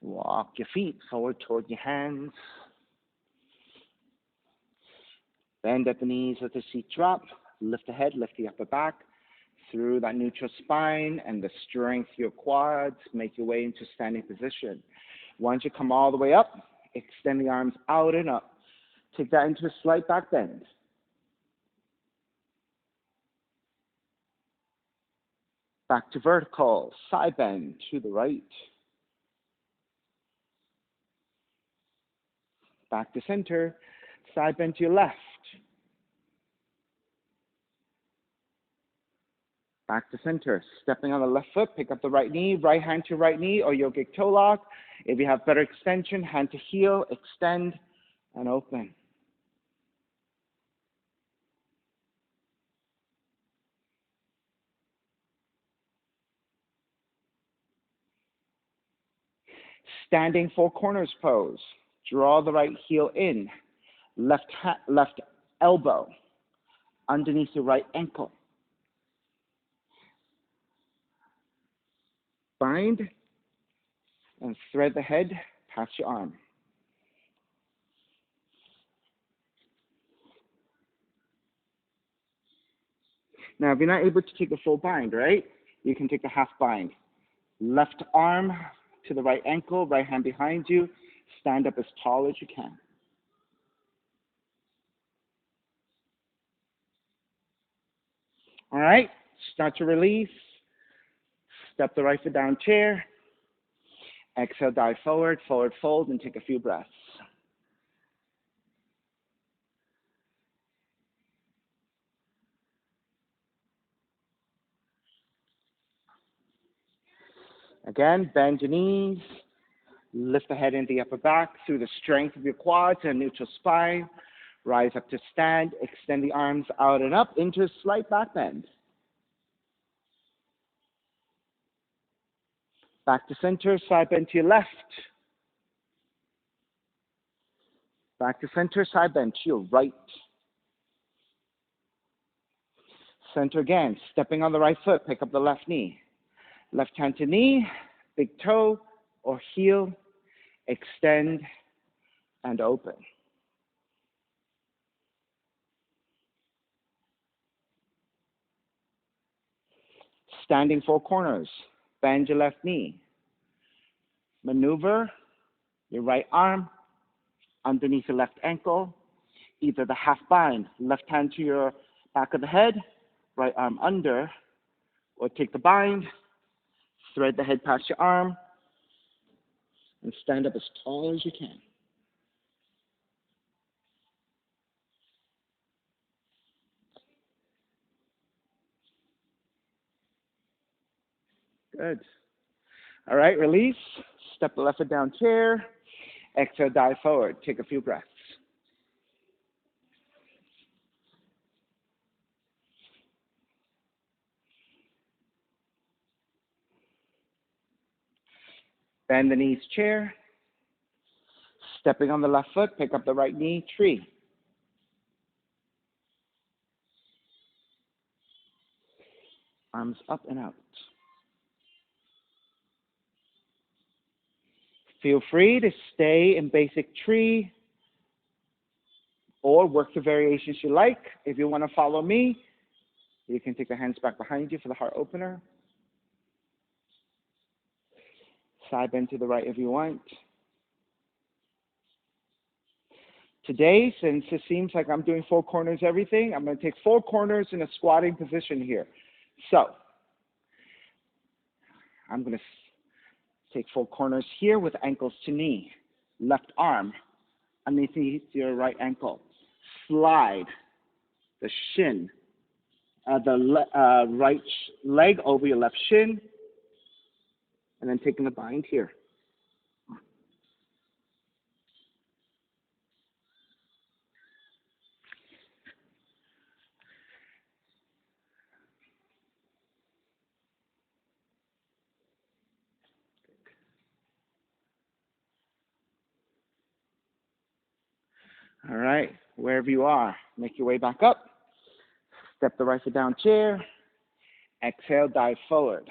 Walk your feet forward toward your hands. Bend at the knees, let the seat drop. Lift the head, lift the upper back. Through that neutral spine and the strength of your quads, make your way into standing position. Once you come all the way up, extend the arms out and up. Take that into a slight back bend. Back to vertical, side bend to the right. Back to center, side bend to your left. Back to center, stepping on the left foot, pick up the right knee, right hand to right knee or yogic toe lock. If you have better extension, hand to heel, extend and open. Standing four corners pose. Draw the right heel in, left elbow underneath your right ankle. Bind and thread the head past your arm. Now, if you're not able to take the full bind, right, you can take the half bind. Left arm to the right ankle, right hand behind you. Stand up as tall as you can. All right, start to release. Step the right foot down, chair. Exhale, dive forward, forward fold, and take a few breaths. Again, bend your knees. Lift the head into the upper back through the strength of your quads and neutral spine. Rise up to stand. Extend the arms out and up into a slight back bend. Back to center, side bend to your left. Back to center, side bend to your right. Center again, stepping on the right foot, pick up the left knee. Left hand to knee, big toe or heel, extend and open. Standing four corners, bend your left knee. Maneuver your right arm underneath your left ankle, either the half bind, left hand to your back of the head, right arm under, or take the bind, thread the head past your arm, and stand up as tall as you can. Good. All right, release. Step the left foot down, chair. Exhale, dive forward. Take a few breaths. Bend the knees, chair. Stepping on the left foot, pick up the right knee, tree. Arms up and out. Feel free to stay in basic tree or work the variations you like. If you want to follow me, you can take the hands back behind you for the heart opener. Side bend to the right if you want. Today, since it seems like I'm doing 4 corners everything, I'm going to take 4 corners in a squatting position here. So, I'm going to take 4 corners here with ankles to knee. Left arm underneath your right ankle. Slide the shin, right leg over your left shin, and then taking the bind here. All right, wherever you are, make your way back up. Step the right foot down chair. Exhale, dive forward.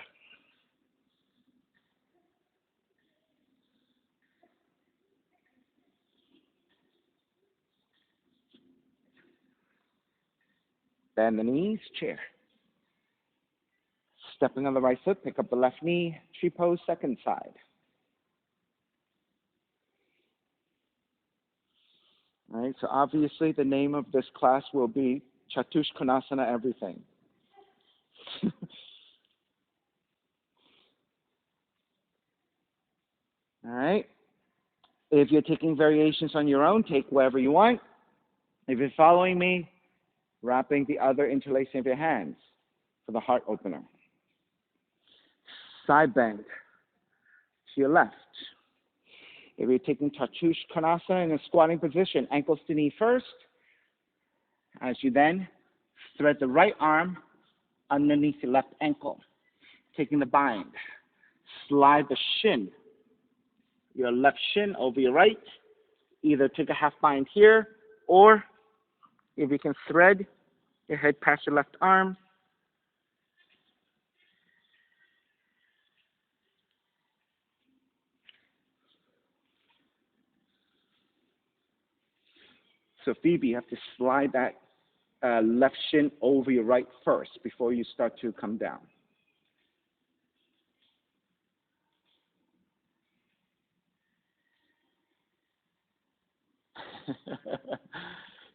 Bend the knees, chair. Stepping on the right foot, pick up the left knee, tree pose, second side. All right, so obviously the name of this class will be Chatuskonasana Everything. All right. If you're taking variations on your own, take wherever you want. If you're following me, wrapping the other interlacing of your hands for the heart opener. Side bend to your left. If you're taking Chatuskonasana in a squatting position, ankles to knee first, as you then thread the right arm underneath your left ankle, taking the bind. Slide the shin, your left shin over your right. Either take a half bind here, or if you can thread your head past your left arm, so Phoebe, you have to slide that left shin over your right first before you start to come down.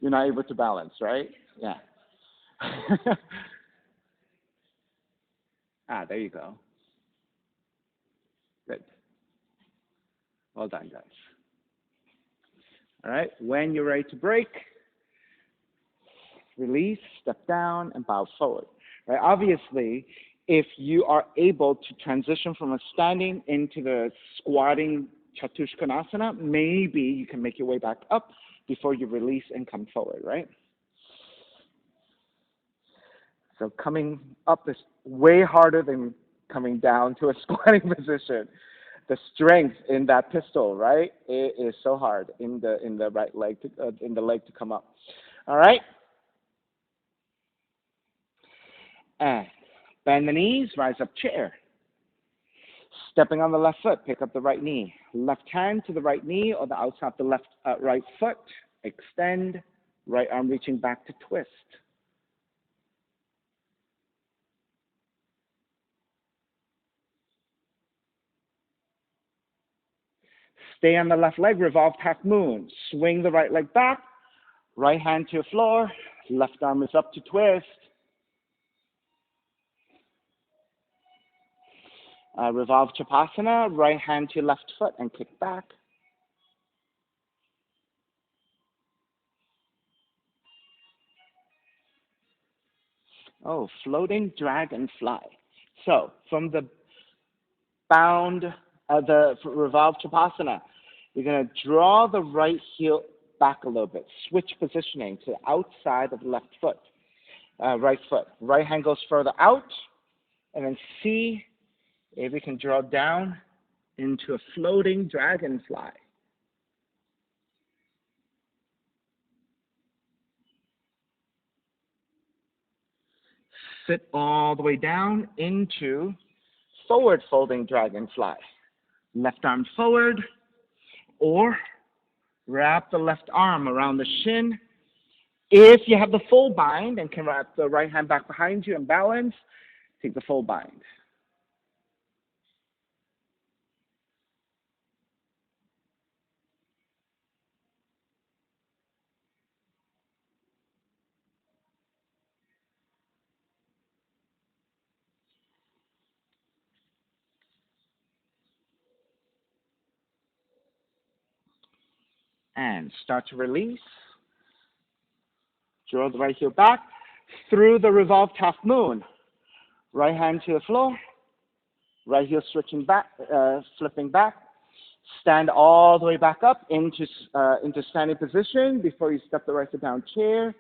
You're not able to balance, right? Yeah. There you go. Good. Well done, guys. All right, when you're ready to break, release, step down, and bow forward. Right? Obviously, if you are able to transition from a standing into the squatting Chatuskonasana, maybe you can make your way back up before you release and come forward, right? So coming up is way harder than coming down to a squatting position. The strength in that pistol, right? It is so hard in the right leg in the leg to come up. All right. And bend the knees, rise up chair. Stepping on the left foot, pick up the right knee. Left hand to the right knee or the outside of the left right foot. Extend. Right arm reaching back to twist. Stay on the left leg, revolved half moon. Swing the right leg back. Right hand to your floor. Left arm is up to twist. Revolve Chatuskonasana, right hand to your left foot and kick back. Oh, floating dragonfly. So from the bound, the revolve Chatuskonasana, you're going to draw the right heel back a little bit. Switch positioning to the outside of the left foot, right foot. Right hand goes further out, and then see if you can draw down into a floating dragonfly. sit all the way down into forward folding dragonfly. Left arm forward, or wrap the left arm around the shin. If you have the full bind and can wrap the right hand back behind you and balance, take the full bind. And start to release. Draw the right heel back through the revolved half moon. Right hand to the floor. Right heel switching back, flipping back. Stand all the way back up into standing position before you step the right foot down chair,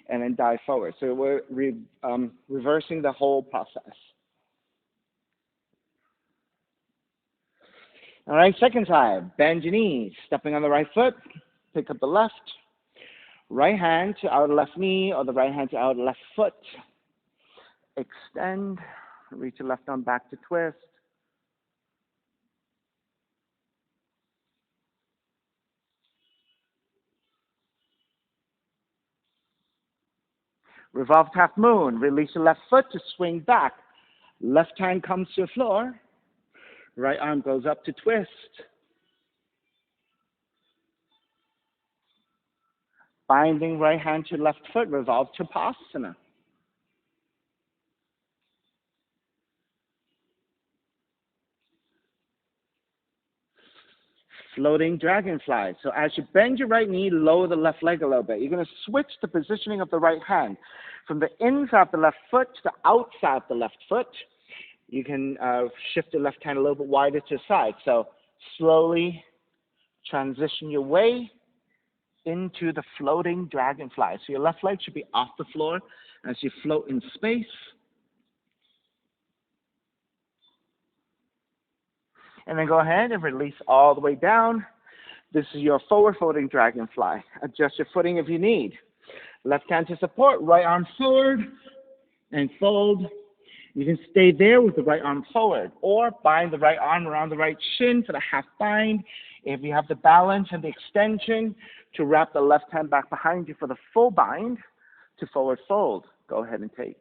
and then dive forward. So we're reversing the whole process. All right, second side. Bend your knees. Stepping on the right foot. Pick up the left. Right hand to outer left knee or the right hand to outer left foot. Extend. Reach your left arm back to twist. Revolved half moon. Release your left foot to swing back. Left hand comes to the floor. Right arm goes up to twist. Binding right hand to left foot, revolve Chatuskonasana. Floating dragonfly. So as you bend your right knee, lower the left leg a little bit. You're going to switch the positioning of the right hand from the inside of the left foot to the outside of the left foot. You can shift the left hand a little bit wider to the side. So slowly transition your way into the floating dragonfly. So your left leg should be off the floor as you float in space. And then go ahead and release all the way down. This is your forward folding dragonfly. Adjust your footing if you need. Left hand to support, right arm forward, and fold. You can stay there with the right arm forward, or bind the right arm around the right shin for the half bind. If you have the balance and the extension, to wrap the left hand back behind you for the full bind to forward fold. Go ahead and take.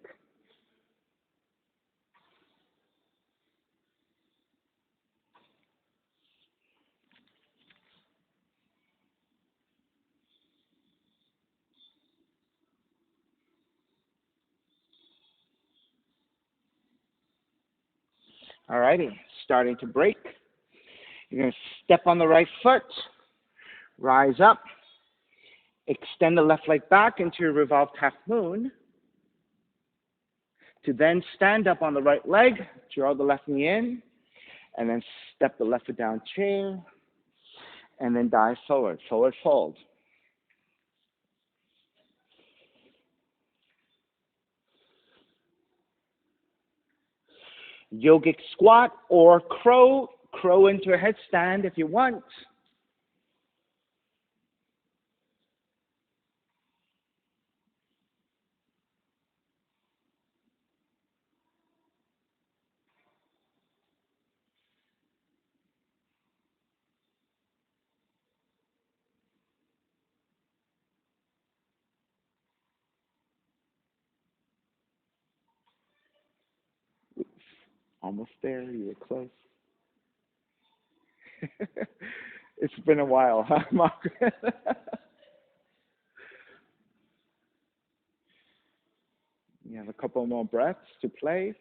Alrighty, starting to break. You're going to step on the right foot, rise up, extend the left leg back into your revolved half moon, to then stand up on the right leg, draw the left knee in, and then step the left foot down chair, and then dive forward, forward fold. Yogic squat or crow into a headstand if you want. Almost there, you were close. It's been a while, huh, Margaret? You have a couple more breaths to play.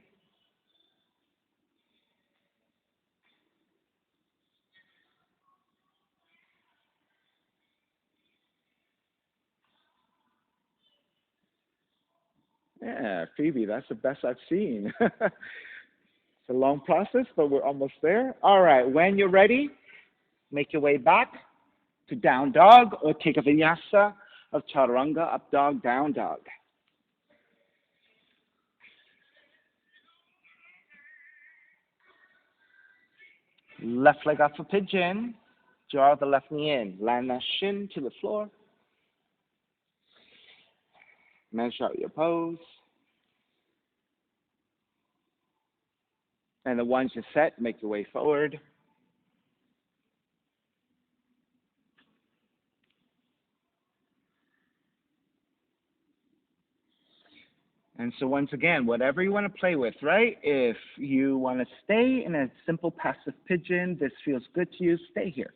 Yeah, Phoebe, that's the best I've seen. It's a long process, but we're almost there. All right, when you're ready, make your way back to down dog or take a vinyasa of chaturanga, up dog, down dog. Left leg up for pigeon. Draw the left knee in. Land that shin to the floor. Measure out your pose. And then once you're set, make your way forward. And so once again, whatever you want to play with, right? If you want to stay in a simple passive pigeon, this feels good to you, stay here.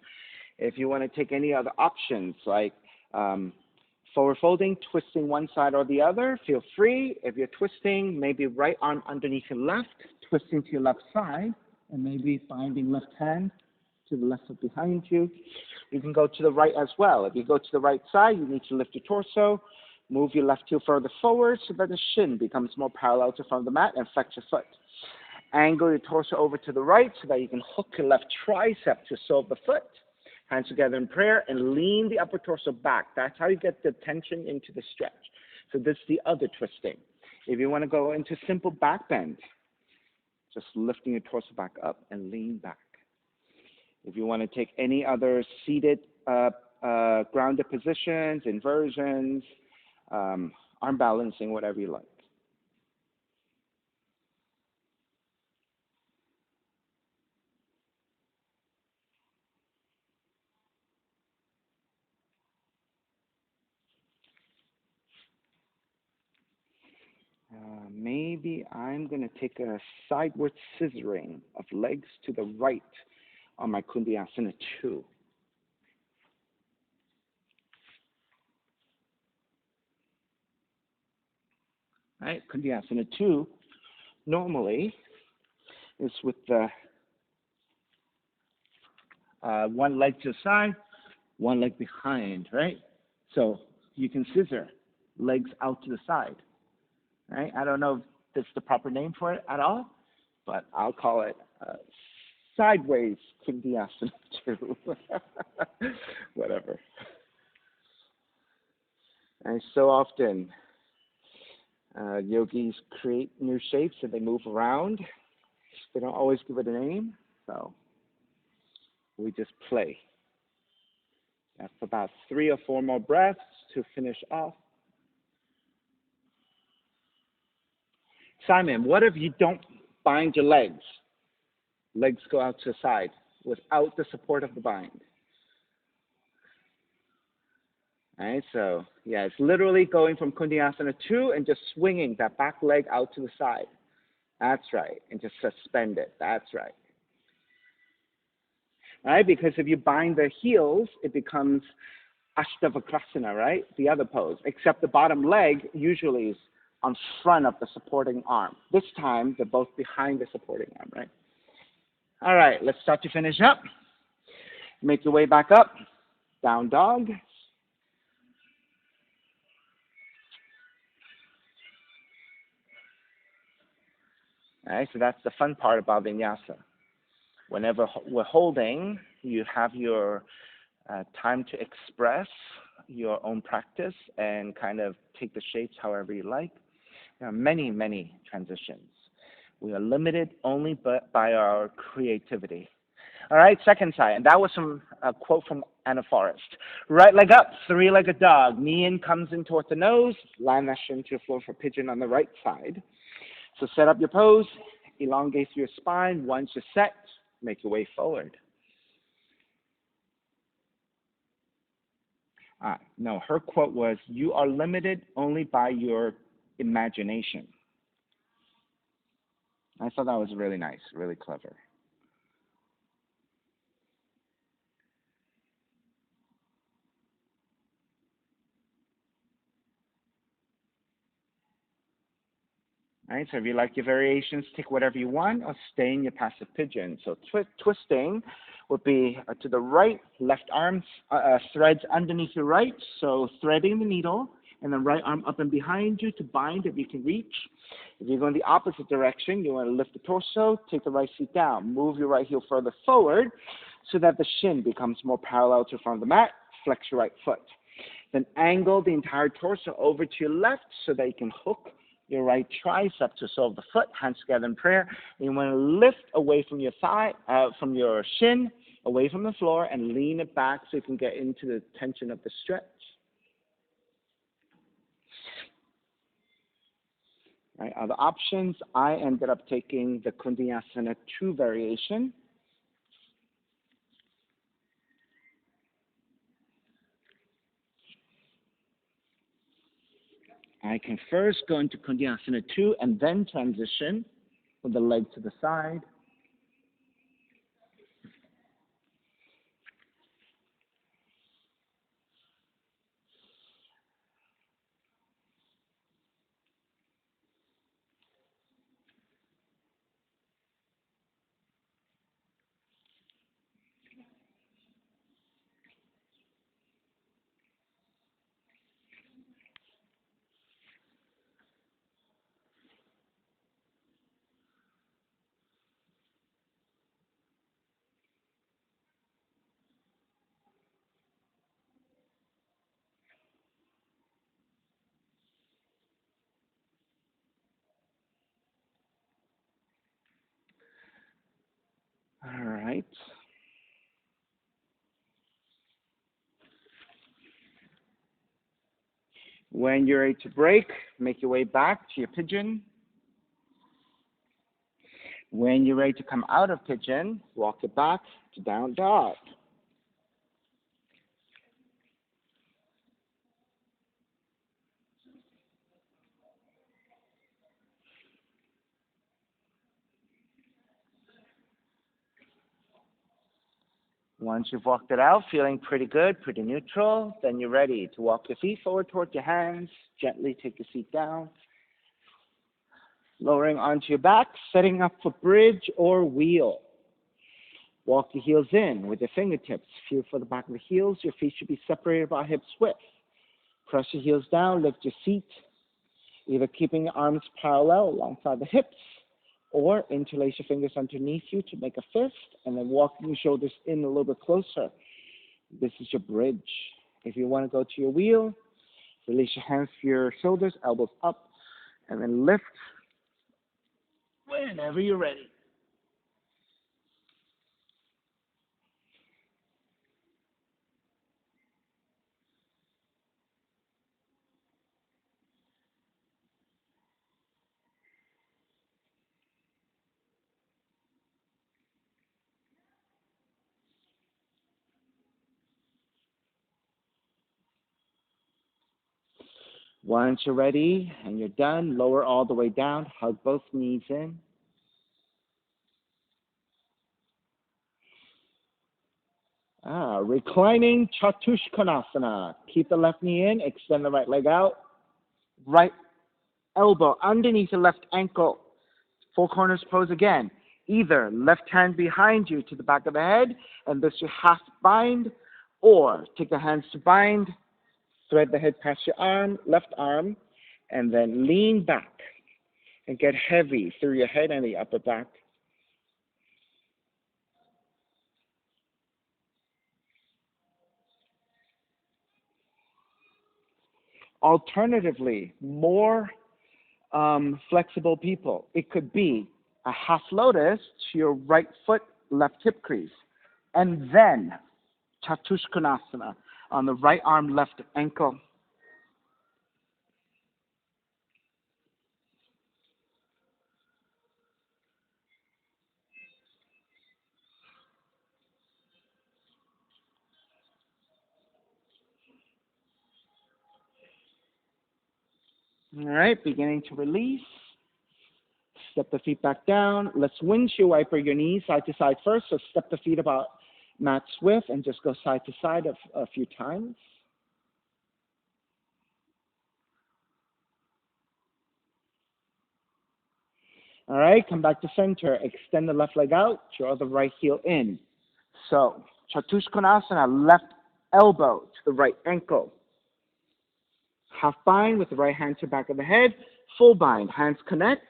If you want to take any other options like forward folding, twisting one side or the other, feel free. If you're twisting, maybe right arm underneath your left, twisting to your left side, and maybe binding left hand to the left of behind you. You can go to the right as well. If you go to the right side, you need to lift your torso, move your left heel further forward so that the shin becomes more parallel to front of the mat, and flex your foot. Angle your torso over to the right so that you can hook your left tricep to sole the foot. Hands together in prayer and lean the upper torso back. That's how you get the tension into the stretch. So this is the other twisting. If you want to go into simple back bend, just lifting your torso back up and lean back. If you want to take any other seated grounded positions, inversions, arm balancing, whatever you like. Maybe I'm going to take a sideward scissoring of legs to the right on my Kundiasana 2. Right, Kundiasana 2 normally is with the one leg to the side, one leg behind, right? So you can scissor legs out to the side, right? I don't know if that's the proper name for it at all, but I'll call it sideways Kundiasana 2. Whatever. And so often yogis create new shapes and they move around. They don't always give it a name, so we just play. That's about 3 or 4 more breaths to finish off. Simon, what if you don't bind your legs? Legs go out to the side without the support of the bind. All right, so yeah, it's literally going from Kundiasana 2 and just swinging that back leg out to the side. That's right, and just suspend it. That's right. All right, because if you bind the heels, it becomes Ashtavakrasana, right? The other pose, except the bottom leg usually is on front of the supporting arm. This time, they're both behind the supporting arm, right? All right, let's start to finish up. Make your way back up. Down dog. All right, so that's the fun part about vinyasa. Whenever we're holding, you have your time to express your own practice and kind of take the shapes however you like. There are many, many transitions. We are limited only by our creativity. All right, second side, and that was a quote from Anna Forrest. Right leg up, 3-legged dog. Knee in comes in toward the nose. Land that shin to the floor for pigeon on the right side. So set up your pose, elongate your spine. Once you're set, make your way forward. No, her quote was, "You are limited only by your imagination." I thought that was really nice, really clever. All right, so if you like your variations, take whatever you want or stay in your passive pigeon. So twisting would be to the right, left arm threads underneath your right, so threading the needle, and then right arm up and behind you to bind if you can reach. If you're going the opposite direction, you want to lift the torso, take the right seat down, move your right heel further forward so that the shin becomes more parallel to the front of the mat, flex your right foot. Then angle the entire torso over to your left so that you can hook your right tricep to sole the foot, hands together in prayer. And you want to lift away from your thigh, from your shin, away from the floor, and lean it back so you can get into the tension of the stretch. Right? Other options, I ended up taking the Kundiyasana 2 variation. I can first go into Kundiyasana 2 and then transition with the leg to the side. All right. When you're ready to break, make your way back to your pigeon. When you're ready to come out of pigeon, walk it back to down dog. Once you've walked it out, feeling pretty good, pretty neutral, then you're ready to walk your feet forward towards your hands. Gently take your feet down. Lowering onto your back, setting up for bridge or wheel. Walk the heels in with your fingertips. Feel for the back of the heels. Your feet should be separated about hips width. Press your heels down, lift your feet, either keeping your arms parallel alongside the hips or interlace your fingers underneath you to make a fist, and then walking your shoulders in a little bit closer. This is your bridge. If you want to go to your wheel, release your hands to your shoulders, elbows up, and then lift whenever you're ready. Once you're ready and you're done, lower all the way down, hug both knees in. Reclining Chatuskonasana. Keep the left knee in, extend the right leg out. Right elbow underneath the left ankle. Four corners pose again. Either left hand behind you to the back of the head, and this your half bind, or take the hands to bind, thread the head past your arm, left arm, and then lean back and get heavy through your head and the upper back. Alternatively, more flexible people, it could be a half lotus to your right foot, left hip crease, and then Chatuskonasana on the right arm, left ankle. All right, beginning to release. Step the feet back down. Let's windshield wiper your knees side to side first. So step the feet about mat's width and just go side to side a few times. All right, come back to center. Extend the left leg out. Draw the right heel in. So Chatuskonasana, left elbow to the right ankle. Half bind with the right hand to the back of the head. Full bind. Hands connect.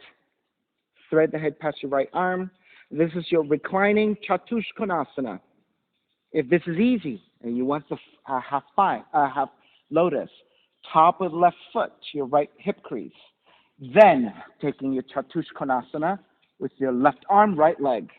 Thread the head past your right arm. This is your reclining Chatuskonasana. If this is easy and you want the half lotus, top of the left foot to your right hip crease. Then taking your Chatuskonasana with your left arm, right leg.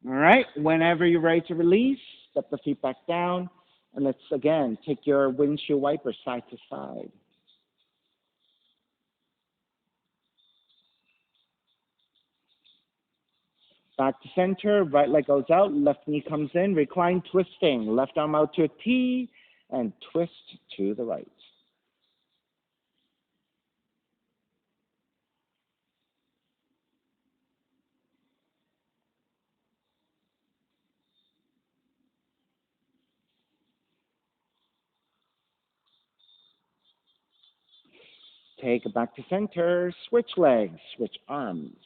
All right, whenever you're ready to release, step the feet back down, and let's again take your windshield wiper side to side. Back to center, right leg goes out, left knee comes in, recline twisting, left arm out to a T, and twist to the right. Take it back to center, switch legs, switch arms,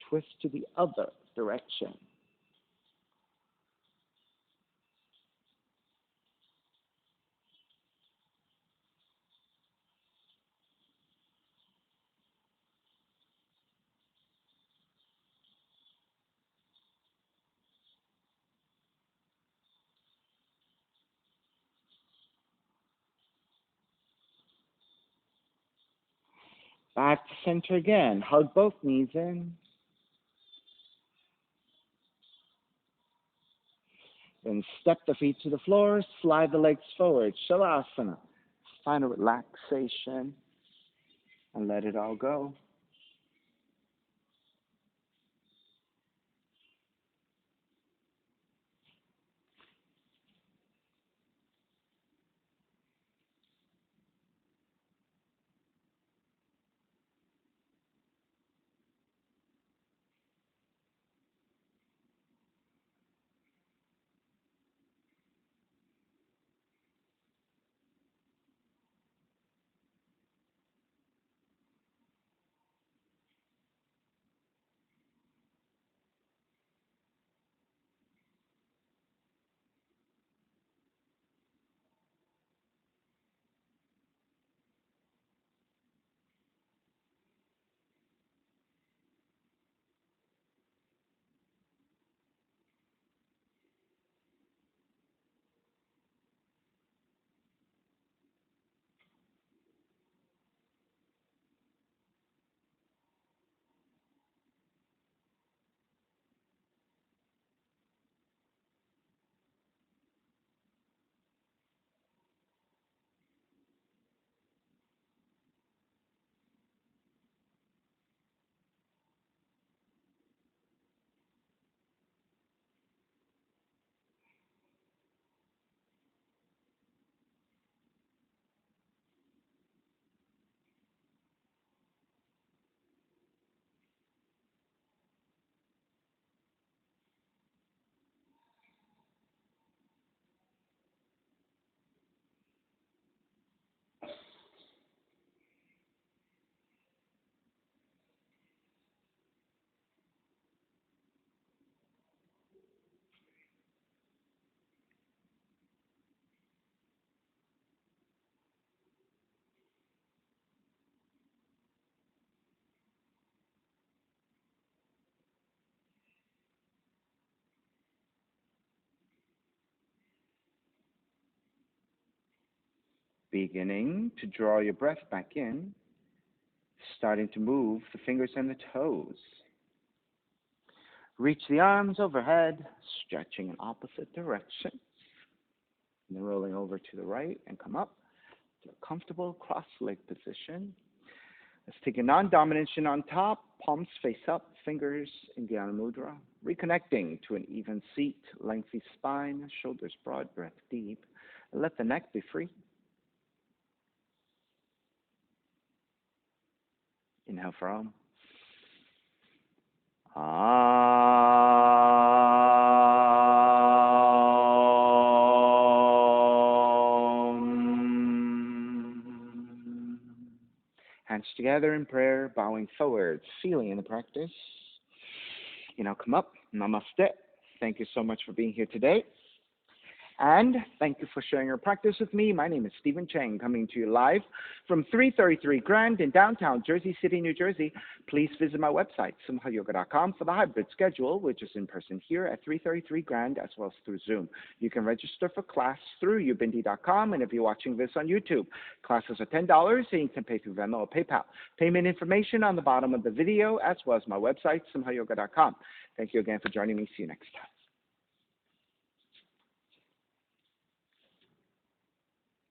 twist to the other direction. Back to center again, hug both knees in. Then step the feet to the floor, slide the legs forward, Shavasana. Find a relaxation and let it all go. Beginning to draw your breath back in, starting to move the fingers and the toes. Reach the arms overhead, stretching in opposite directions. And then rolling over to the right and come up to a comfortable cross-leg position. Let's take a non-dominant chin on top, palms face up, fingers in Dhyana Mudra. Reconnecting to an even seat, lengthy spine, shoulders broad, breath deep. And let the neck be free. Inhale for Om. Hands together in prayer, bowing forward, feeling in the practice. You now come up. Namaste. Thank you so much for being here today. And thank you for sharing your practice with me. My name is Stephen Chang, coming to you live from 333 Grand in downtown Jersey City, New Jersey. Please visit my website, simhayoga.com, for the hybrid schedule, which is in person here at 333 Grand, as well as through Zoom. You can register for class through ubindi.com, and if you're watching this on YouTube, classes are $10, and you can pay through Venmo or PayPal. Payment information on the bottom of the video, as well as my website, simhayoga.com. Thank you again for joining me. See you next time.